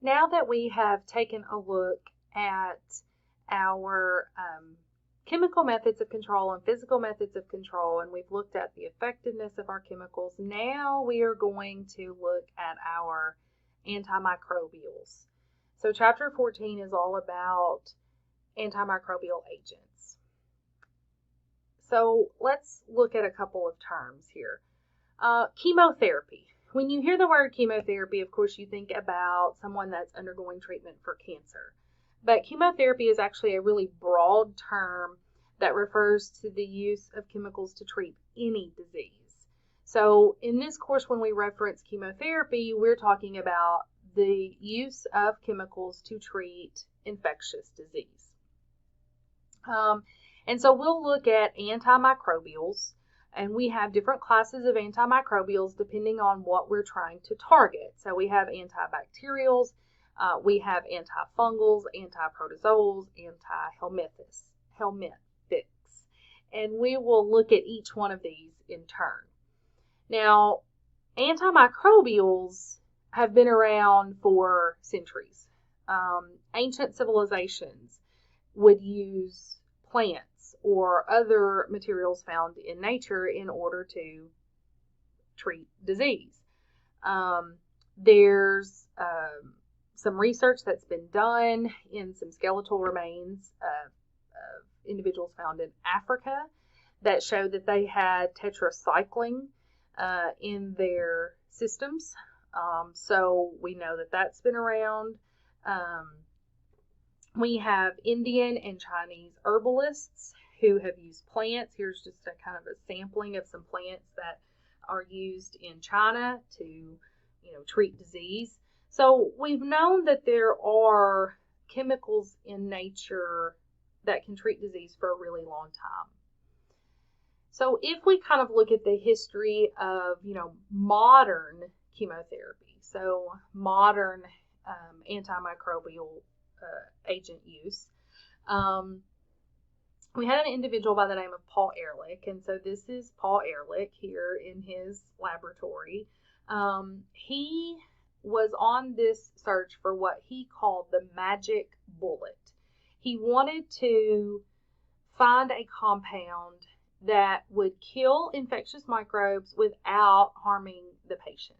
now that we have taken a look at our chemical methods of control and physical methods of control, and we've looked at the effectiveness of our chemicals, now we are going to look at our antimicrobials. So chapter 14 is all about antimicrobial agents. So let's look at a couple of terms here. Chemotherapy. When you hear the word chemotherapy, of course, you think about someone that's undergoing treatment for cancer. But chemotherapy is actually a really broad term that refers to the use of chemicals to treat any disease. So in this course, when we reference chemotherapy, we're talking about the use of chemicals to treat infectious disease. And so we'll look at antimicrobials, and we have different classes of antimicrobials depending on what we're trying to target. So we have antibacterials, we have antifungals, antiprotozoals, antihelminthics, and we will look at each one of these in turn. Now, antimicrobials have been around for centuries. Ancient civilizations would use plants or other materials found in nature in order to treat disease. There's some research that's been done in some skeletal remains of individuals found in Africa that showed that they had tetracycline in their systems. So we know that that's been around. We have Indian and Chinese herbalists who have used plants. Here's just a kind of a sampling of some plants that are used in China to, treat disease. So we've known that there are chemicals in nature that can treat disease for a really long time. So if we kind of look at the history of, modern chemotherapy, so modern antimicrobial agent use, we had an individual by the name of Paul Ehrlich, and so this is Paul Ehrlich here in his laboratory. He was on this search for what he called the magic bullet. He wanted to find a compound that would kill infectious microbes without harming the patient.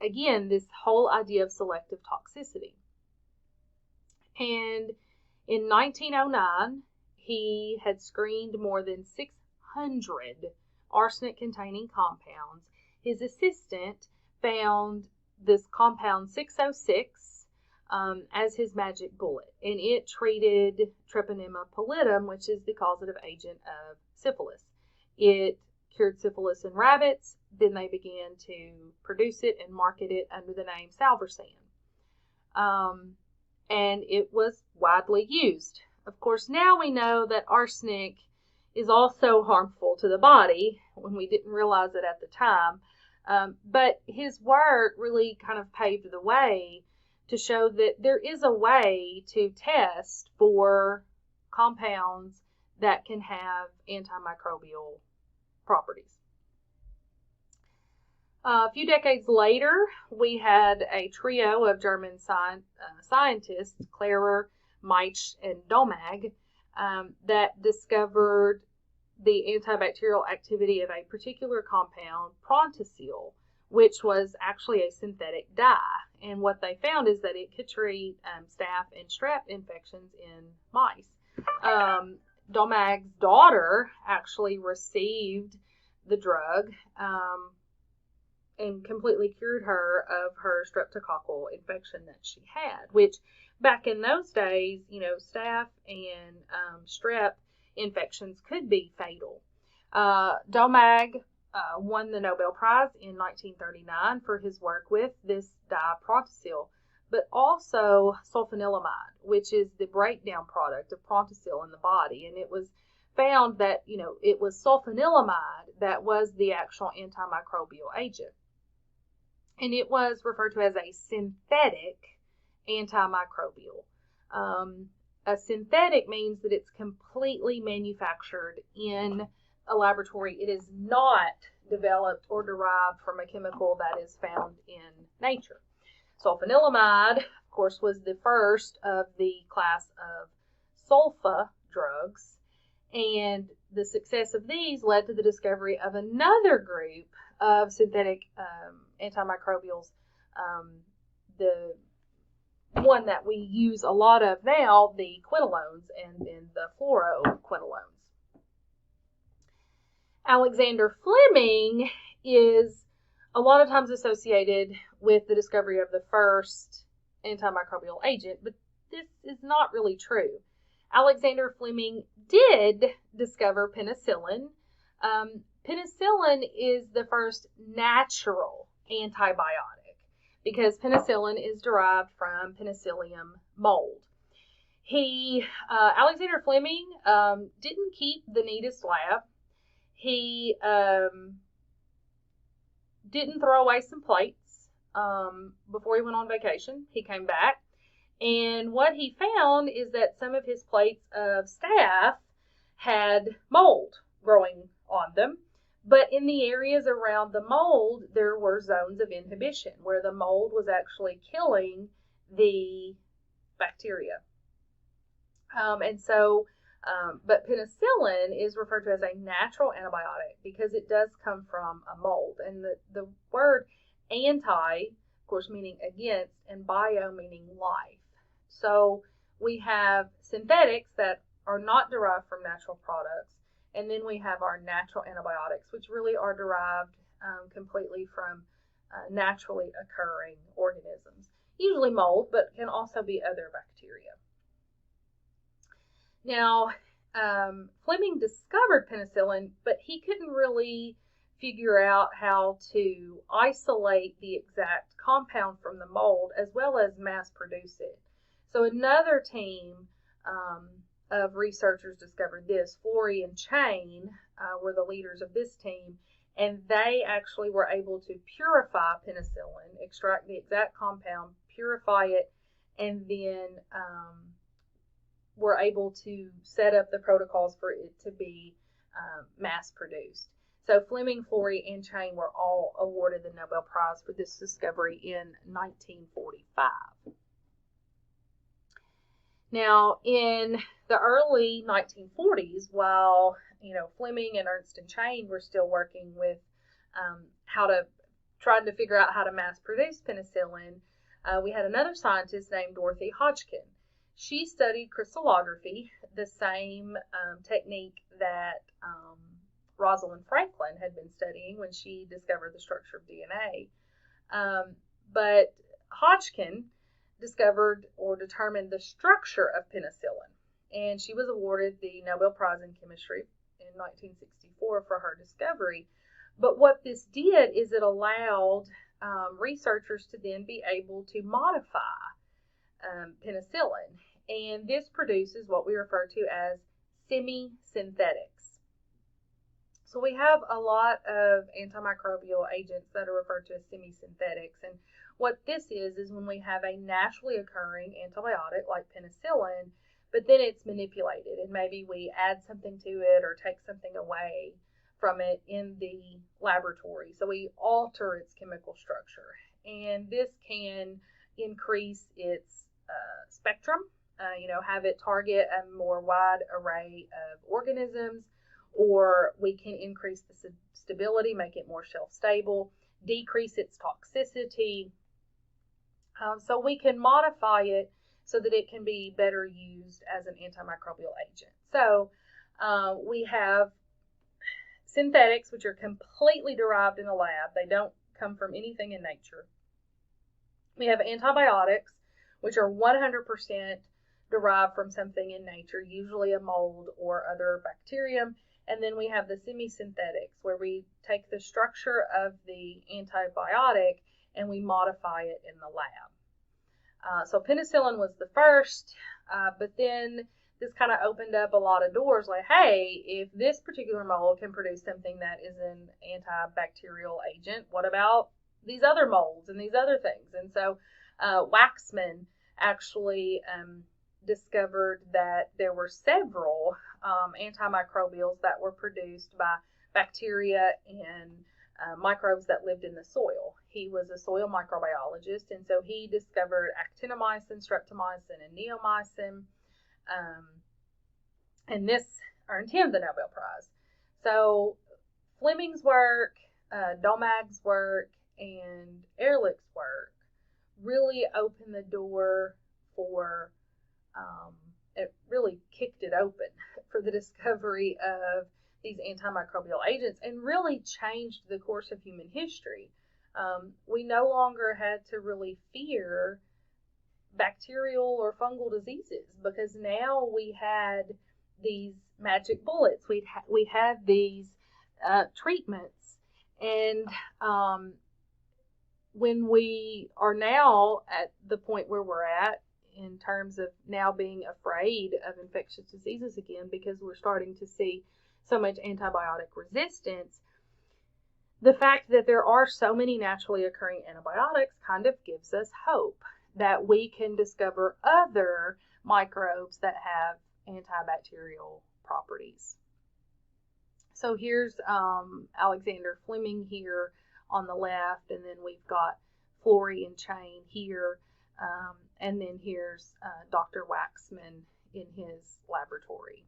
Again, this whole idea of selective toxicity. And in 1909, he had screened more than 600 arsenic-containing compounds. His assistant found this compound 606 as his magic bullet, and it treated Treponema pallidum, which is the causative agent of syphilis. It cured syphilis in rabbits. Then they began to produce it and market it under the name Salvarsan. And it was widely used. Of course, now we know that arsenic is also harmful to the body when we didn't realize it at the time. But his work really kind of paved the way to show that there is a way to test for compounds that can have antimicrobial properties. A few decades later, we had a trio of German scientists, Klarer, Meitsch, and Domag, that discovered the antibacterial activity of a particular compound, Prontosil, which was actually a synthetic dye. And what they found is that it could treat staph and strep infections in mice. Domag's daughter actually received the drug and completely cured her of her streptococcal infection that she had, which back in those days, staph and strep infections could be fatal. Domag won the Nobel Prize in 1939 for his work with this dye Prontosil, but also sulfanilamide, which is the breakdown product of Prontosil in the body. And it was found that, it was sulfanilamide that was the actual antimicrobial agent. And it was referred to as a synthetic antimicrobial. A synthetic means that it's completely manufactured in a laboratory. It is not developed or derived from a chemical that is found in nature. Sulfanilamide, of course, was the first of the class of sulfa drugs, and the success of these led to the discovery of another group of synthetic antimicrobials. The one that we use a lot of now, the quinolones, and then the fluoroquinolones. Alexander Fleming is a lot of times associated with the discovery of the first antimicrobial agent, but this is not really true. Alexander Fleming did discover penicillin. Penicillin is the first natural antibiotic because penicillin is derived from Penicillium mold. Alexander Fleming didn't keep the neatest lab. He didn't throw away some plates before he went on vacation. He came back, and what he found is that some of his plates of staph had mold growing on them, but in the areas around the mold, there were zones of inhibition where the mold was actually killing the bacteria. But penicillin is referred to as a natural antibiotic because it does come from a mold. And the word anti, of course, meaning against, and bio meaning life. So we have synthetics that are not derived from natural products. And then we have our natural antibiotics, which really are derived completely from naturally occurring organisms. Usually mold, but can also be other bacteria. Now, Fleming discovered penicillin, but he couldn't really figure out how to isolate the exact compound from the mold as well as mass produce it. So another team of researchers discovered this. Flory and Chain were the leaders of this team, and they actually were able to purify penicillin, extract the exact compound, purify it, and then were able to set up the protocols for it to be mass produced. So Fleming, Flory, and Chain were all awarded the Nobel Prize for this discovery in 1945. Now, in the early 1940s, while Fleming and Ernst and Chain were still working with trying to figure out how to mass produce penicillin, we had another scientist named Dorothy Hodgkin. She studied crystallography, the same technique that Rosalind Franklin had been studying when she discovered the structure of DNA. But Hodgkin discovered or determined the structure of penicillin, and she was awarded the Nobel Prize in Chemistry in 1964 for her discovery. But what this did is it allowed researchers to then be able to modify penicillin, and this produces what we refer to as semi-synthetics. So we have a lot of antimicrobial agents that are referred to as semi-synthetics, and what this is when we have a naturally occurring antibiotic like penicillin, but then it's manipulated, and maybe we add something to it or take something away from it in the laboratory. So we alter its chemical structure, and this can increase its spectrum, have it target a more wide array of organisms, or we can increase the stability, make it more shelf-stable, decrease its toxicity. So we can modify it so that it can be better used as an antimicrobial agent. So we have synthetics, which are completely derived in a lab. They don't come from anything in nature. We have antibiotics, which are 100% derived from something in nature, usually a mold or other bacterium. And then we have the semi-synthetics, where we take the structure of the antibiotic and we modify it in the lab. So penicillin was the first, but then this kind of opened up a lot of doors, like, hey, if this particular mold can produce something that is an antibacterial agent, what about these other molds and these other things? And so Waxman actually discovered that there were several antimicrobials that were produced by bacteria and microbes that lived in the soil. He was a soil microbiologist, and so he discovered actinomycin, streptomycin, and neomycin. And this earned him the Nobel Prize. So Fleming's work, Domag's work, and Ehrlich's work really opened the door for, it really kicked it open for the discovery of these antimicrobial agents and really changed the course of human history. We no longer had to really fear bacterial or fungal diseases because now we had these magic bullets. We had these treatments, and when we are now at the point where we're at in terms of now being afraid of infectious diseases again because we're starting to see so much antibiotic resistance, the fact that there are so many naturally occurring antibiotics kind of gives us hope that we can discover other microbes that have antibacterial properties. So here's Alexander Fleming here on the left, and then we've got Flory and Chain here, and then here's Dr. Waxman in his laboratory.